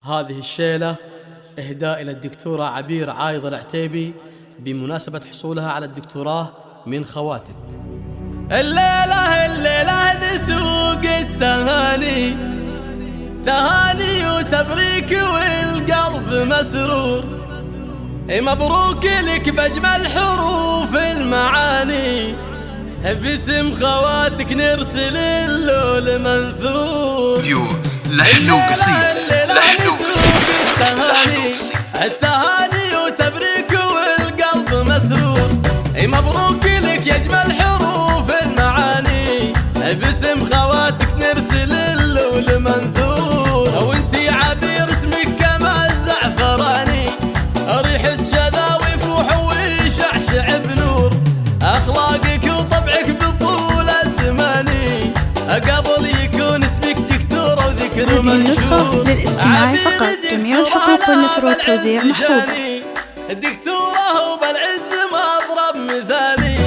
هذه الشيلة إهداء إلى الدكتورة عبير عايض العتيبي بمناسبة حصولها على الدكتوراه من خواتك. الليلة ذي سوق التهاني، تهاني وتبريك والقلب مسرور، مبروك لك بأجمل حروف المعاني، باسم خواتك نرسل اللول منثور. لحن وقصيد التهاني وتبريك والقلب مسرور، مبروك لك يا اجمل حروف المعاني، باسم خواتك نرسل اللول منثور. وانتي عبير اسمك كما الزعفراني، ريحة شذا ويفوح ويشعشع بنور، اخلاقك وطبعك بطول الزمان، قبل يكون اسمك دكتورة وذكر منشور. هذه النسخة للاستماع فقط، جميع الحقوق والنشر والتوزيع محفوظ. الدكتورة وبالعز مضرب مثالي،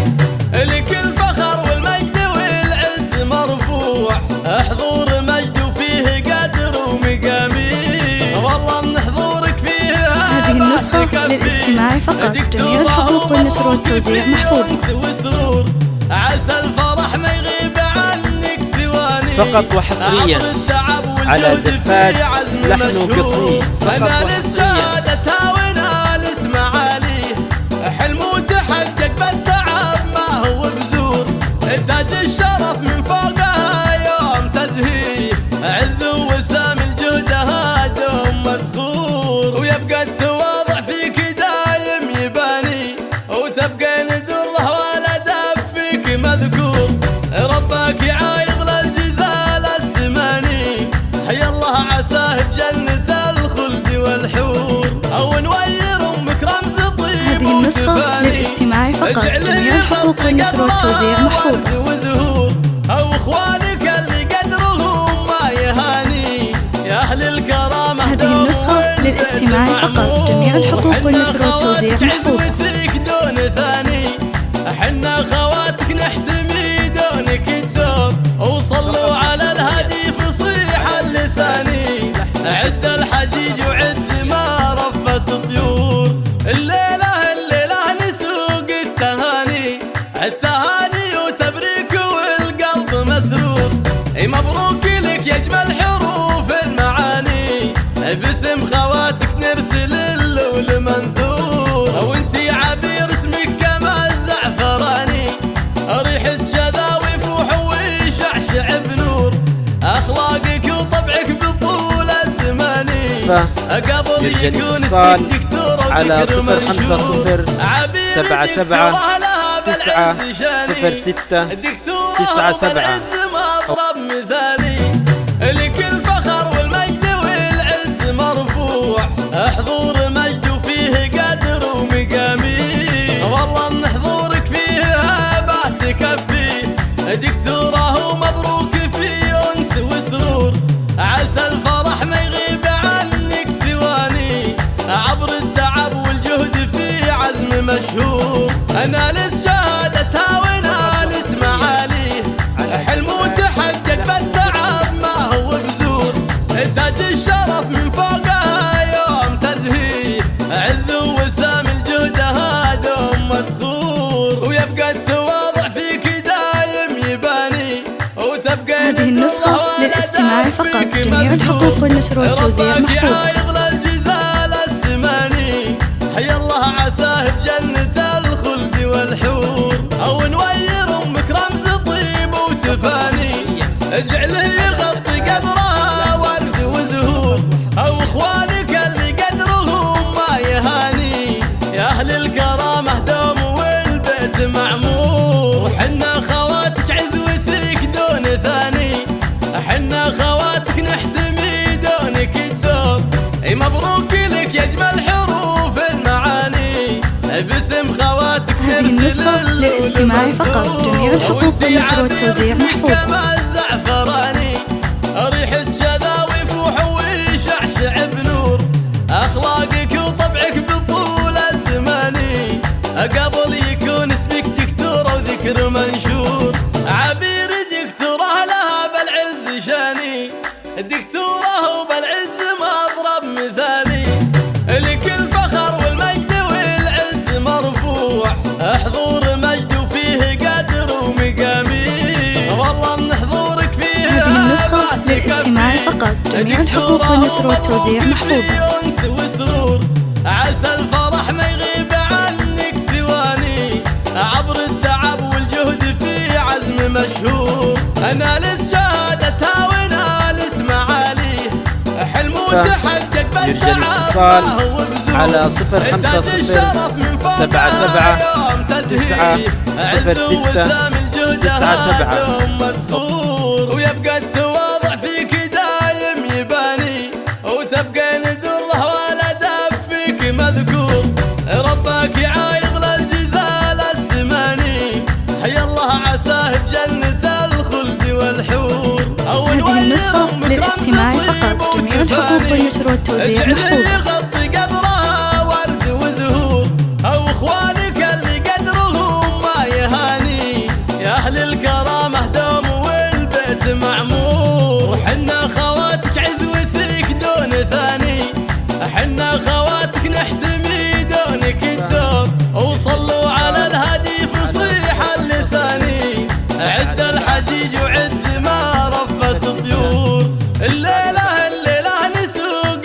لكل فخر والمجد والعز مرفوع، حضور مجد وفيه قدر ومقامي، والله من حضورك فيه. هذه النسخة للاستماع فقط، جميع الحقوق والنشر والتوزيع محفوظ. وسرور عسى الفرح ما يغيب عنك ثواني، فقط وحصريا على زفات لحن وقصيد. فقط وحصريا ونالت معاليه، حلم وتحقق بالتعب ما هو بزور، تاج الشرف من فوقها يوم تزهيه، عز وسام الجهد هادم مذخور، ويبقى التواضع فيك دايم يباني، وتبقى ندره والادب فيك مذكور، ربك يعايض للجزال السماني، حيا الله عساه بجنة الخلد والحور، أو نوير أمك رمز طيب. هذه النسخة للاستماع فقط، جميع الحقوق والنشر والتوزيع محفوظ. وزهور أو إخوانك اللي قدرهم ما يهاني، يا أهل الكرامة. هذه النسخة للاستماع فقط، جميع الحقوق والنشر والتوزيع محفوظ. دون ثاني، حنا خواتك نحتمي دونك الدور، وصلوا على الهدي فصيح اللساني، عز الحجيج وعد ما رفت طيور. الليلة نسوق التهاني وتبريك والقلب مسرور، مبروك لك يا اجمل حروف المعاني، باسم خواتك نرسل اللول منثور. وانتي عبير اسمك كما الزعفراني، ريحة شذا ويفوح ويشعشع بنور، اخلاقك وطبعك بطول الزمان، قبل يكون اسمك دكتورة على 050 77 9 06 97. مضرب مثالي، لكل فخر والمجد والعز مرفوع، حضور مجد وفيه قدر ومقامي، والله من حضورك فيه هبه تكفي، دكتورة ومبروك في انس وسرور، عسى الفرح ما يغيب عنك ثواني، عبر التعب والجهد في عزم مشهور، نالت شهادتها ونالت معاليه، حلم وتحقق بالتعب ما هو بزور، تاج الشرف من فوقها يوم تزهيه، عز وسام الجهد هادم مذخور، ويبقى التواضع فيك دايم يباني، وتبقى هذه النسخة للاستماع فقط، جميع الحقوق والنشر والتوزيع محفوظ. الجزال السماني، حيا الله عساه بجنة الخلد والحور، أو نوير أمك رمز طيب وتفاني، اجعله يغطي قبرها ورد وزهور، أو إخوانك اللي قدرهم ما يهاني، يا أهل الكرامة دوم والبيت معمور، وحنا خواتك عزوتك دون ثاني، حنا خواتك نحتمي دونك الدور، مبروك لك يا اجمل حروف المعاني، باسم خواتك هذه النسخة للاستماع فقط، جميع الحقوق والنشر والتوزيع محفوظ. كما الزعفراني، ريحة شذا ويفوح ويشعشع بنور، اخلاقك وطبعك بطول الزمان، قبل يكون اسمك دكتورة وذكر منشور. عبير دكتورة لها بالعز شاني، الدكتورة وبالعز مضرب مثالي، لك الفخر والمجد والعز مرفوع، حضور مجد وفيه قدر ومقامي، والله من حضورك فيه هذه النسخة للاستماع فقط، جميع الحقوق والنشر والتوزيع محفوظة. أنس وسرور، عسى الفرح ما يغيب عنك ثواني، عبر التعب والجهد في عزم مشهور، نالت شهادتها ونالت معاليه، حلم وتحقق يرجى الاتصال على 05077 ويبقى التواضع فيك دايم يباني، وتبقى ندره ولا داب فيك مذكور، ربك يعايض للجزال السماني، حي الله عساه بجنة الخلد والحور. هذه النسخة للاستماع فقط، جميع الحقوق والنشر والتوزيع محفوظة. يغطي قبرها ورد وزهور، أو إخوانك اللي قدرهم ما يهاني، يا أهل الكرامة دوم والبيت معمور، حنا خواتك عزوتك دون ثاني، حنا خواتك نحتمي دونك الدوم، وصلوا على الهادي فصيح اللساني، عد الحجيج وعد ما رفت الطيور، الليلة نسوق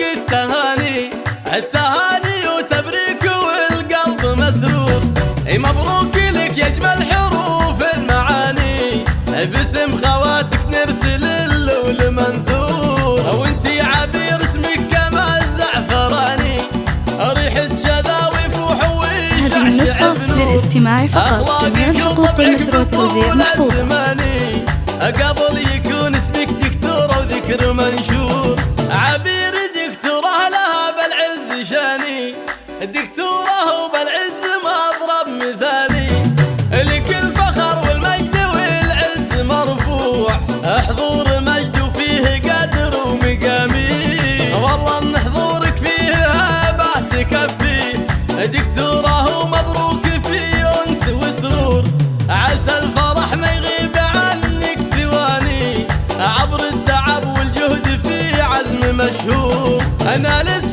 التهاني وتبريك والقلب مسرور، مبروك لك يا اجمل حروف المعاني، باسم خواتك نرسل اللول منثور، وانتي عبير اسمك كما الزعفراني، ريحة شذا ويفوح ويشعشع. هذه النسخة للاستماع فقط، جميع الحقوق والنشر والتوزيع محفوظة. قبل يكون اسمك دكتورة وذكر منشور، عبير دكتورة لها بالعز شاني، دكتورة وبالعز مضرب مثالي، لك الفخر والمجد والعز مرفوع، حضور مجد وفيه قدر ومقامي، والله من حضورك فيه هبة تكفي، دكتورة ومبروك في أنس وسرور، عسى الفرح ما يغيب عنك ثواني، عبر التعب والجهد في عزم مشهور، نالت